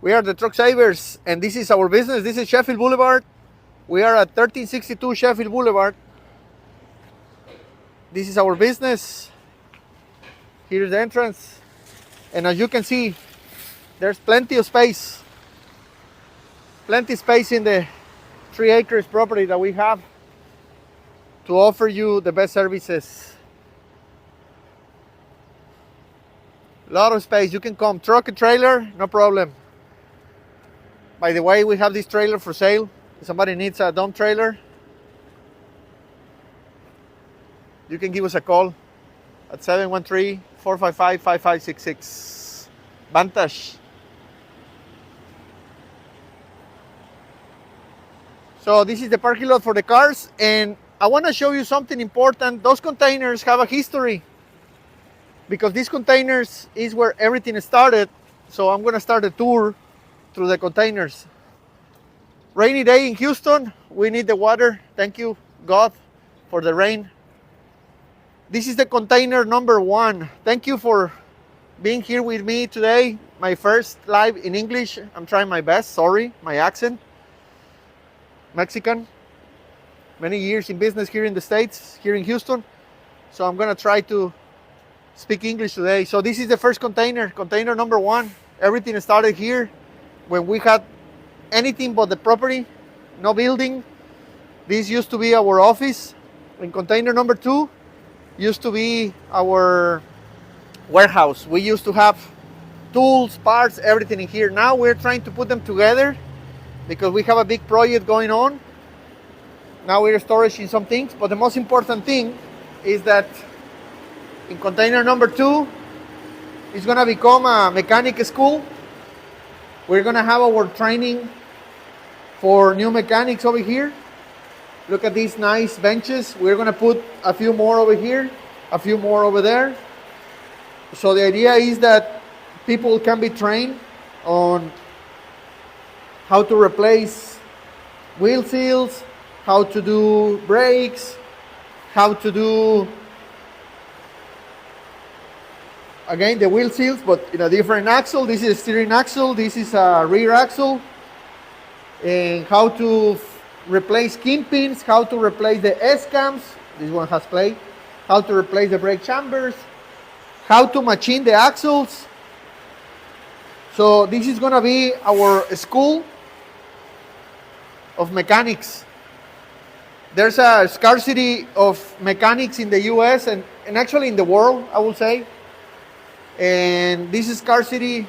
We are the Truck Savers, and this is our business. This is Sheffield Boulevard. We are at 1362 Sheffield Boulevard. This is our business. Here's the entrance. And as you can see, there's plenty of space. Plenty of space in the 3 acres property that we have to offer you the best services. A lot of space. You can come truck and trailer, no problem. By the way, we have this trailer for sale. If somebody needs a dump trailer, you can give us a call at 713-455-5566. Vantage. So this is the parking lot for the cars, and I want to show you something important. Those containers have a history, because these containers is where everything started. So I'm going to start a tour through the containers. Rainy day in Houston, we need the water. Thank you, God, for the rain. This is the container number 1. Thank you for being here with me today. My first live in English. I'm trying my best. Sorry, my accent. Mexican. Many years in business here in the States, here in Houston. So I'm going to try to speak English today. So this is the first container, container number 1. Everything started here when we had anything but the property, no building. This used to be our office. And container number 2 used to be our warehouse. We used to have tools, parts, everything in here. Now we're trying to put them together because we have a big project going on. Now we're storing some things, but the most important thing is that in container number 2, it's gonna become a mechanic school. We're gonna have our training for new mechanics over here. Look at these nice benches. We're gonna put a few more over here, a few more over there. So the idea is that people can be trained on how to replace wheel seals, how to do brakes, how to do, again, the wheel seals, but in a different axle. This is a steering axle, this is a rear axle. And how to replace Kingpins, how to replace the S-cams. This one has plate. How to replace the brake chambers, how to machine the axles. So this is going to be our school of mechanics. There's a scarcity of mechanics in the US and actually in the world, I will say. And this scarcity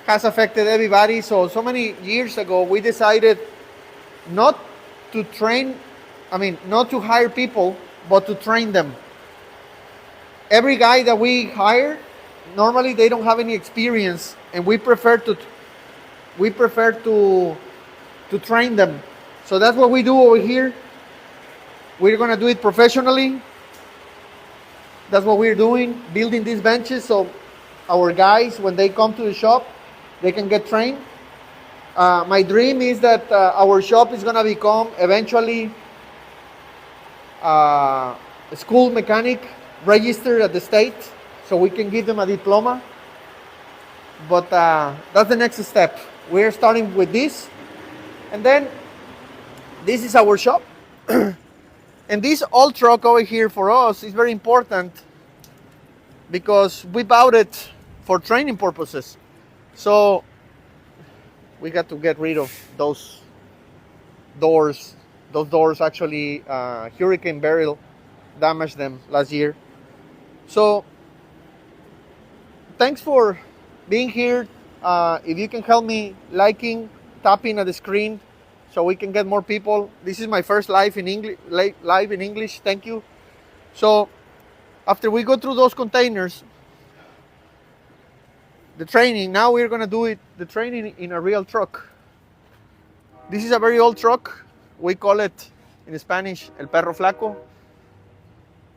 has affected everybody. So many years ago, we decided not to not to hire people, but to train them. Every guy that we hire, normally they don't have any experience, and we prefer to train them. So that's what we do over here. We're gonna do it professionally. That's what we're doing, building these benches so our guys, when they come to the shop, they can get trained. My dream is that our shop is gonna become eventually a school mechanic registered at the state, so we can give them a diploma. But that's the next step. We're starting with this, and then this is our shop. And this old truck over here for us is very important because we bought it for training purposes. So we got to get rid of those doors. Those doors actually, Hurricane Beryl damaged them last year. So thanks for being here. If you can help me liking, tapping at the screen so we can get more people. This is my first live in English. Thank you. So after we go through those containers, the training, now we're gonna do the training in a real truck. This is a very old truck. We call it in Spanish el perro flaco,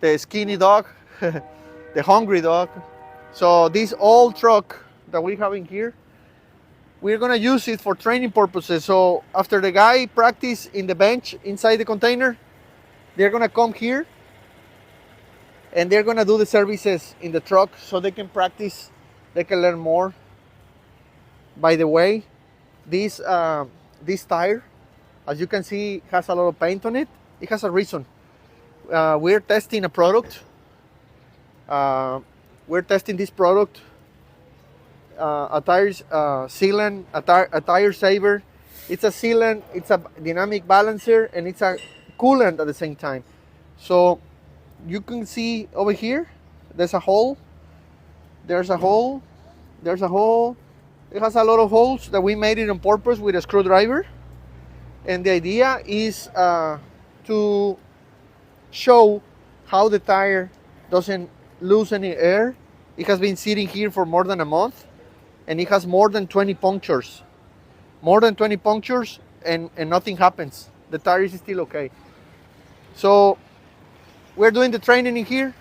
the skinny dog, the hungry dog. So this old truck that we have in here, we're gonna use it for training purposes. So after the guy practice in the bench inside the container, they're gonna come here and they're gonna do the services in the truck so they can practice, they can learn more. By the way, this tire, as you can see, has a lot of paint on it. It has a reason. We're testing a product. We're testing this product, a tire sealant, a tire saver. It's a sealant, it's a dynamic balancer, and it's a coolant at the same time. So you can see over here, there's a hole. There's a hole. There's a hole. It has a lot of holes that we made it on purpose with a screwdriver. And the idea is to show how the tire doesn't lose any air. It has been sitting here for more than a month, and it has more than 20 punctures. More than 20 punctures, and nothing happens. The tire is still okay. So we're doing the training in here.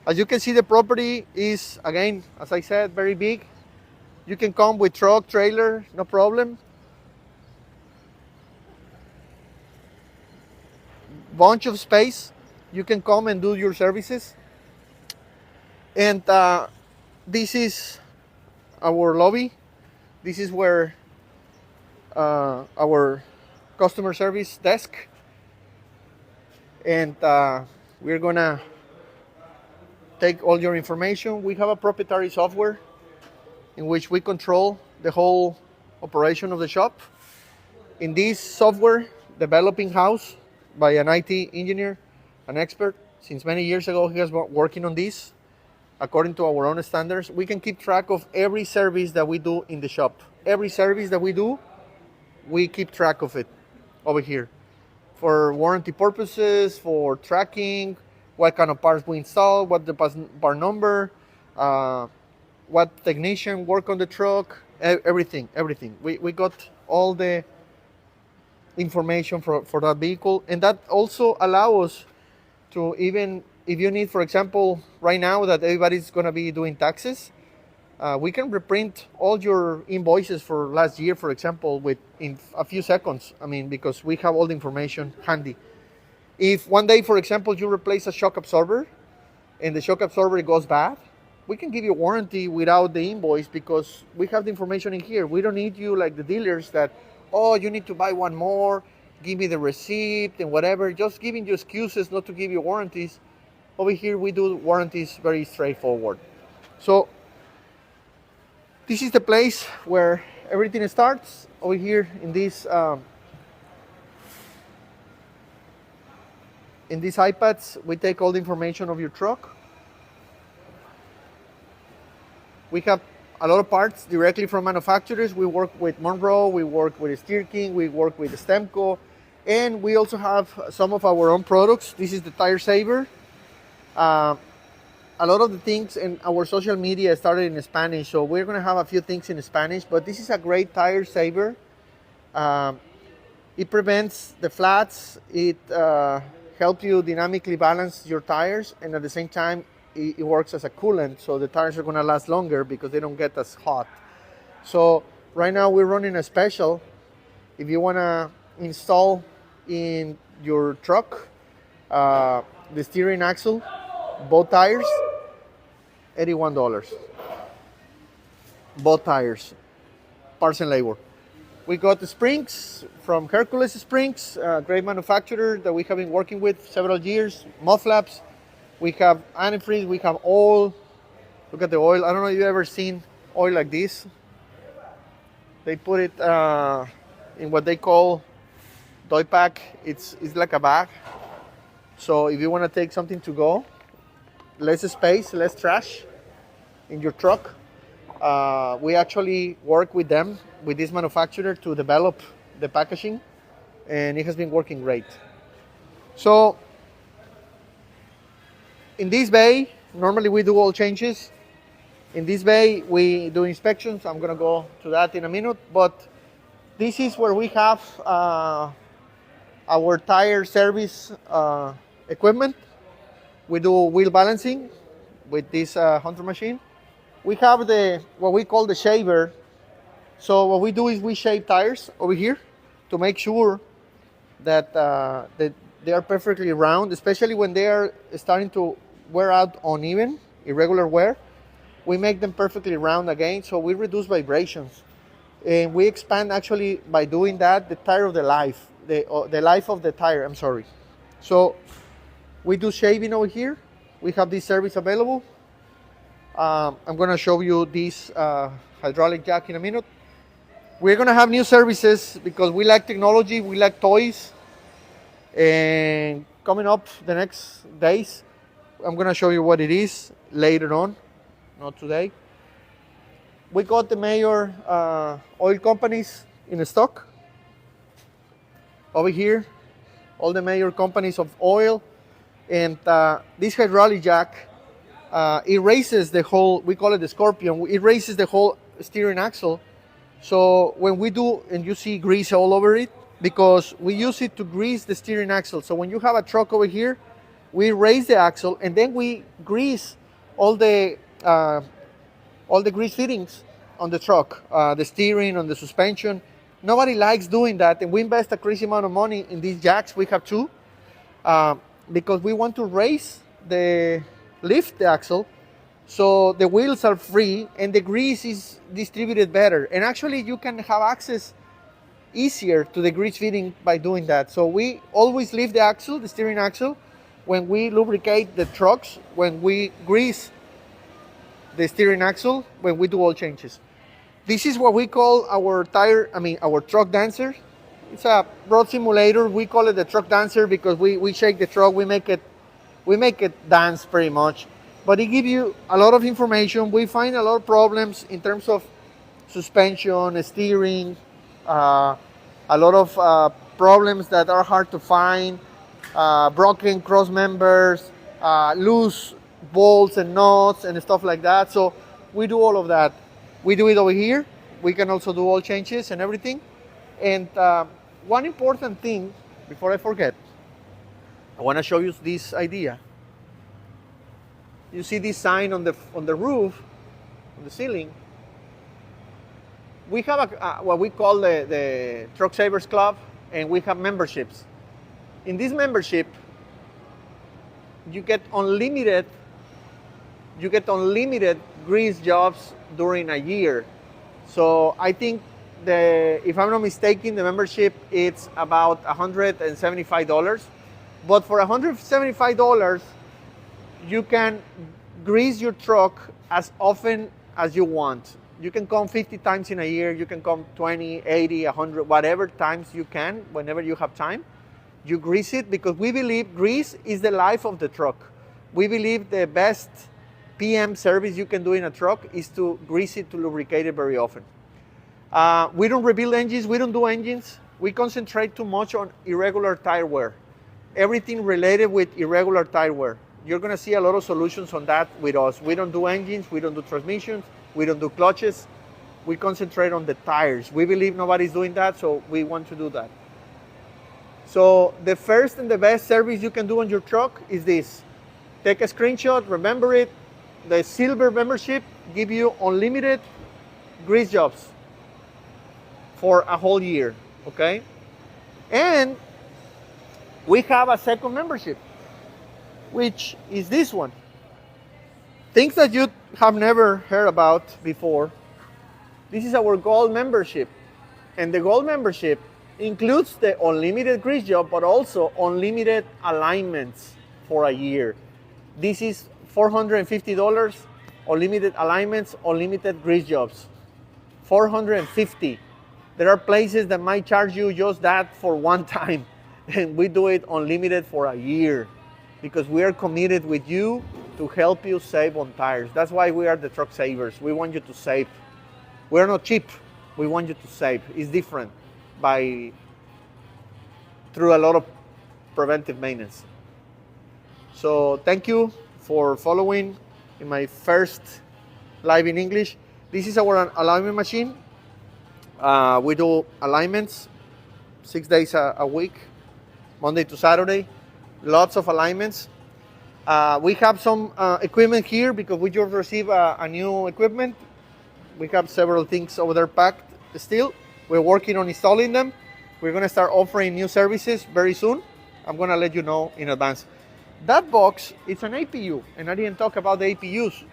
As you can see, the property is, again, as I said, very big. You can come with truck, trailer, no problem. Bunch of space. You can come and do your services. And this is our lobby. This is where our customer service desk. And we're gonna take all your information. We have a proprietary software in which we control the whole operation of the shop. In this software, developed in-house by an IT engineer, an expert, since many years ago, he has been working on this. According to our own standards, we can keep track of every service that we do in the shop. Every service that we do, we keep track of it over here. For warranty purposes, for tracking, what kind of parts we install, what the part number, what technician work on the truck, everything. We got all the information for that vehicle, and that also allows us to, even if you need, for example, right now that everybody's going to be doing taxes, we can reprint all your invoices for last year, for example, in a few seconds. I mean, because we have all the information handy. If one day, for example, you replace a shock absorber and the shock absorber goes bad, we can give you a warranty without the invoice because we have the information in here. We don't need you like the dealers that, oh, you need to buy one more, give me the receipt and whatever, just giving you excuses not to give you warranties. Over here, we do warranties very straightforward. So this is the place where everything starts. Over here in these iPads, we take all the information of your truck. We have a lot of parts directly from manufacturers. We work with Monroe, we work with Steer King, we work with Stemco, and we also have some of our own products. This is the tire saver. A lot of the things in our social media started in Spanish, so we're going to have a few things in Spanish, but this is a great tire saver. It prevents the flats, it helps you dynamically balance your tires, and at the same time it works as a coolant, so the tires are going to last longer because they don't get as hot. So right now we're running a special. If you want to install in your truck the steering axle, both tires, $81. Both tires, parts and labor. We got the springs from Hercules Springs, a great manufacturer that we have been working with several years. Mud flaps. We have antifreeze, we have oil. Look at the oil. I don't know if you've ever seen oil like this. They put it in what they call doy pack. It's like a bag. So if you want to take something to go, less space, less trash in your truck, we actually work with them, with this manufacturer, to develop the packaging, and it has been working great. So in this bay, normally we do all changes. In this bay, we do inspections. I'm going to go to that in a minute. But this is where we have our tire service equipment. We do wheel balancing with this Hunter machine. We have what we call the shaver. So what we do is we shave tires over here to make sure that they are perfectly round, especially when they are starting to wear out uneven, irregular wear. we make them perfectly round again, so we reduce vibrations. And we expand actually by doing that the tire of the life, the life of the tire, I'm sorry. So we do shaving over here. We have this service available. I'm gonna show you this hydraulic jack in a minute. We're gonna have new services because we like technology, we like toys. And coming up the next days, I'm gonna show you what it is later on, not today. We got the major oil companies in stock over here, all the major companies of oil. And this hydraulic jack, it raises the whole, we call it the Scorpion, it raises the whole steering axle. So when we do, and you see grease all over it, because we use it to grease the steering axle. So when you have a truck over here, we raise the axle and then we grease all the grease fittings on the truck, the steering, on the suspension. Nobody likes doing that, and we invest a crazy amount of money in these jacks. We have two, because we want to lift the axle, so the wheels are free and the grease is distributed better. And actually, you can have access easier to the grease fitting by doing that. So we always lift the axle, the steering axle, when we lubricate the trucks, when we grease the steering axle, when we do oil changes. This is what we call our our truck dancer. It's a road simulator. We call it the truck dancer because we shake the truck, we make it dance pretty much. But it gives you a lot of information. We find a lot of problems in terms of suspension, steering, a lot of problems that are hard to find, broken cross members, loose bolts and nuts and stuff like that. So we do all of that. We do it over here. We can also do oil changes and everything. And one important thing, before I forget, I want to show you this idea. You see this sign on the roof, on the ceiling. We have what we call the Truck Savers Club, and we have memberships. In this membership, you get unlimited grease jobs during a year. So I think if I'm not mistaken, the membership it's about $175. But for $175, you can grease your truck as often as you want. You can come 50 times in a year, you can come 20, 80, 100, whatever times you can, whenever you have time. You grease it because we believe grease is the life of the truck. We believe the best PM service you can do in a truck is to grease it, to lubricate it very often. We don't rebuild engines, we don't do engines. We concentrate too much on irregular tire wear. Everything related with irregular tire wear. You're gonna see a lot of solutions on that with us. We don't do engines, we don't do transmissions, we don't do clutches. We concentrate on the tires. We believe nobody's doing that, so we want to do that. So the first and the best service you can do on your truck is this. Take a screenshot, remember it. The silver membership give you unlimited grease jobs for a whole year, okay? And we have a second membership, which is this one. Things that you have never heard about before. This is our gold membership. And the gold membership includes the unlimited grease job, but also unlimited alignments for a year. This is $450, unlimited alignments, unlimited grease jobs. $450. There are places that might charge you just that for one time, and we do it unlimited for a year because we are committed with you to help you save on tires. That's why we are the Truck Savers. We want you to save. We're not cheap. We want you to save. It's different through a lot of preventive maintenance. So thank you for following in my first live in English. This is our alignment machine. We do alignments 6 days a week, Monday to Saturday. Lots of alignments. We have some equipment here because we just received a new equipment. We have several things over there packed still. We're working on installing them. We're going to start offering new services very soon. I'm going to let you know in advance. That box, it's an APU, and I didn't talk about the APUs.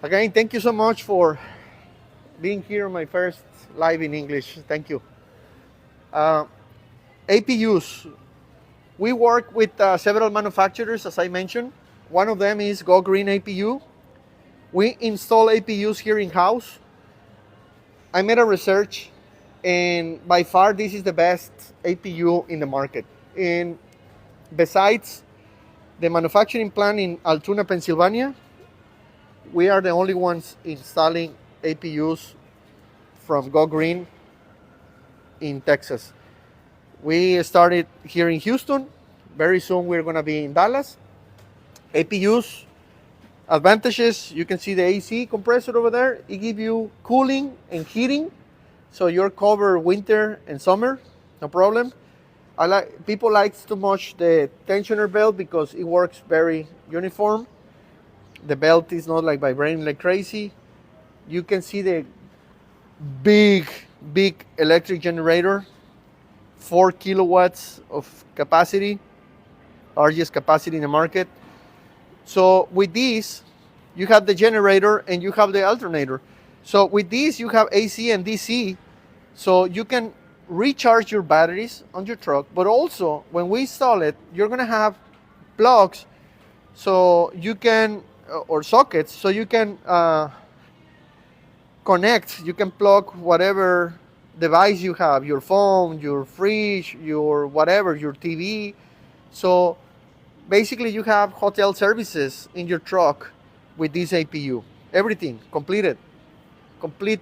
Again, thank you so much for being here on my first live in English. Thank you. APUs. We work with several manufacturers, as I mentioned. One of them is Go Green APU. We install APUs here in-house. I made a research, and by far this is the best APU in the market. And besides the manufacturing plant in Altoona, Pennsylvania, we are the only ones installing APUs from Go Green in Texas. We started here in Houston. Very soon we're going to be in Dallas. APUs, advantages, you can see the AC compressor over there. It gives you cooling and heating, so you're covered winter and summer, no problem. People like too much the tensioner belt because it works very uniform. The belt is not like vibrating like crazy. You can see the big electric generator, 4 kilowatts of capacity, largest capacity in the market. So with this, you have the generator and you have the alternator. So with this, you have AC and DC, so you can recharge your batteries on your truck. But also, when we install it, you're gonna have plugs, so you can, or sockets, so you can connect. You can plug whatever device you have, your phone, your fridge, your whatever, your TV. So basically you have hotel services in your truck with this APU. Everything completed. Complete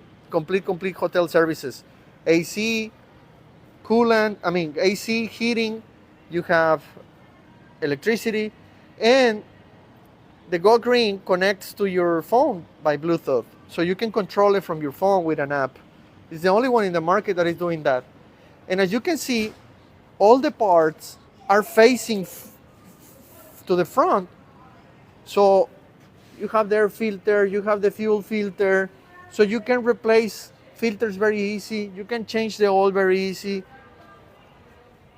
hotel services. AC, AC, heating, you have electricity, and the Go Green connects to your phone by Bluetooth. So you can control it from your phone with an app. It's the only one in the market that is doing that. And as you can see, all the parts are facing to the front. So you have the air filter, you have the fuel filter, so you can replace filters very easy. You can change the oil very easy.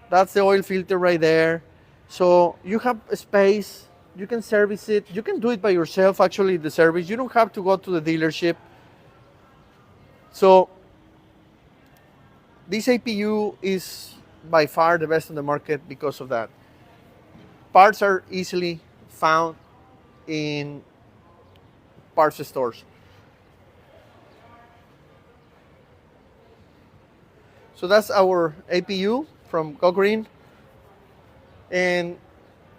That's the oil filter right there. So you have a space. You can service it. You can do it by yourself, actually, the service. You don't have to go to the dealership. So this APU is by far the best on the market because of that. Parts are easily found in parts stores. So that's our APU from Go Green. And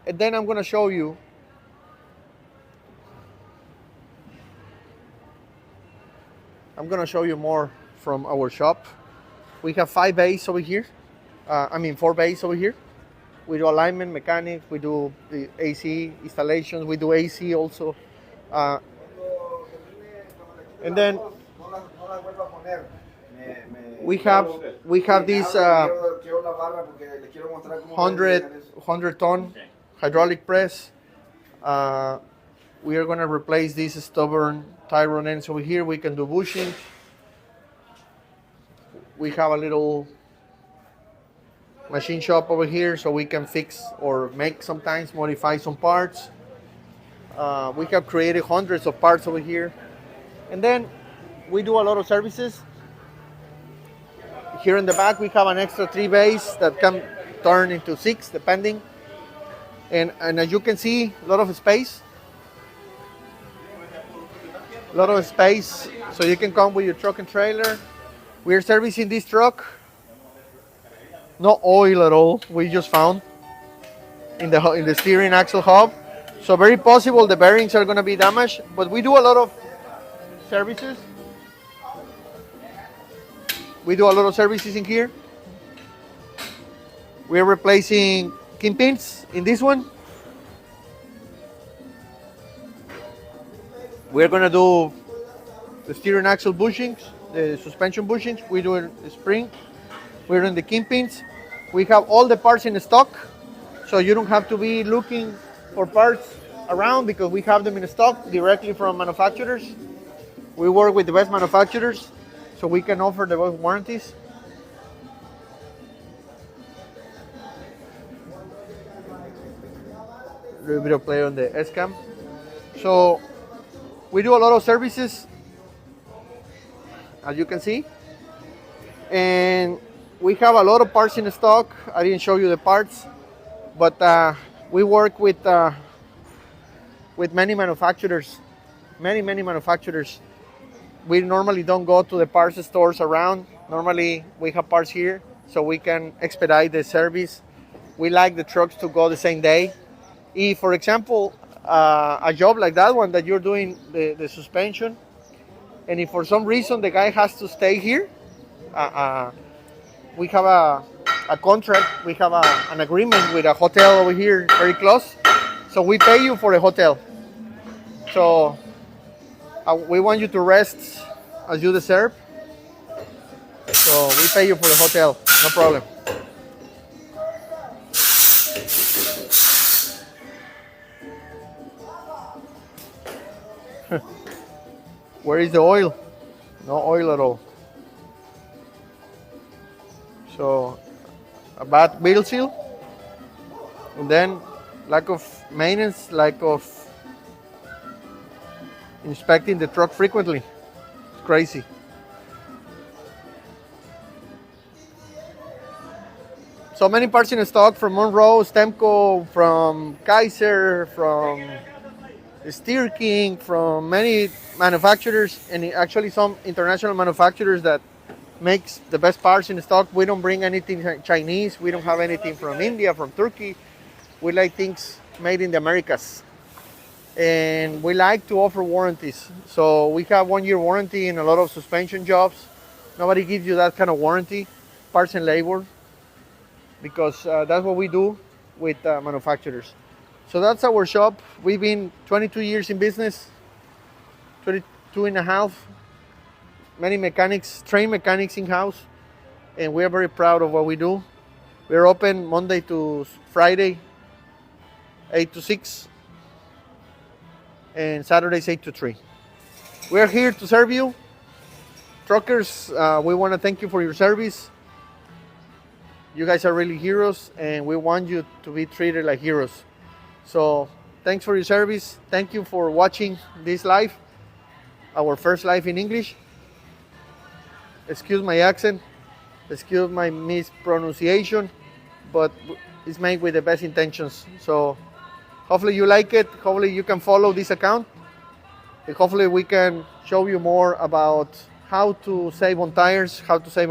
then I'm going to show you more from our shop. We have 5 bays over here. 4 bays over here. We do alignment, mechanics, we do the AC installations, we do AC also. And then we have this 100-ton hydraulic press. We are going to replace these stubborn tie rod ends over here. We can do bushings. We have a little machine shop over here, so we can fix or make, sometimes modify some parts. We have created hundreds of parts over here. And then we do a lot of services. Here in the back we have an extra 3 bays that can turn into 6 depending. And as you can see, a lot of space. So you can come with your truck and trailer. We are servicing this truck. No oil at all, we just found in the steering axle hub. So very possible the bearings are going to be damaged, but we do a lot of services. We do a lot of services in here. We're replacing Kingpins in this one. We're going to do the steering axle bushings, the suspension bushings. We do the spring. We're in the Kingpins. We have all the parts in stock, so you don't have to be looking for parts around because we have them in stock directly from manufacturers. We work with the best manufacturers, so we can offer the best warranties. A little bit of play on the S-cam. So We do a lot of services, as you can see, and we have a lot of parts in stock. I didn't show you the parts, but we work with many manufacturers, many manufacturers. We normally don't go to the parts stores around. Normally we have parts here so we can expedite the service. We like the trucks to go the same day. If, for example, a job like that one that you're doing, the suspension, and if for some reason the guy has to stay here, we have a contract, we have an agreement with a hotel over here very close, so we pay you for a hotel. So we want you to rest as you deserve, so we pay you for the hotel, no problem. Where is the oil? No oil at all. So a bad wheel seal, and then lack of maintenance, lack of inspecting the truck frequently. It's crazy. So many parts in stock from Monroe, Stemco, from Kaiser, from Steer King, from many manufacturers, and actually some international manufacturers that makes the best parts in stock. We don't bring anything Chinese. We don't have anything from India, from Turkey. We like things made in the Americas. And we like to offer warranties. So we have 1 year warranty in a lot of suspension jobs. Nobody gives you that kind of warranty, parts and labor, because that's what we do with manufacturers. So that's our shop. We've been 22 years in business, 22 and a half. Many mechanics, trained mechanics in-house, and we are very proud of what we do. We're open Monday to Friday, 8 to 6, and Saturdays 8 to 3. We're here to serve you. Truckers, we want to thank you for your service. You guys are really heroes, and we want you to be treated like heroes. So thanks for your service. Thank you for watching this live, our first live in English. Excuse my accent, excuse my mispronunciation, but it's made with the best intentions. So hopefully you like it. Hopefully you can follow this account. And hopefully we can show you more about how to save on tires, how to save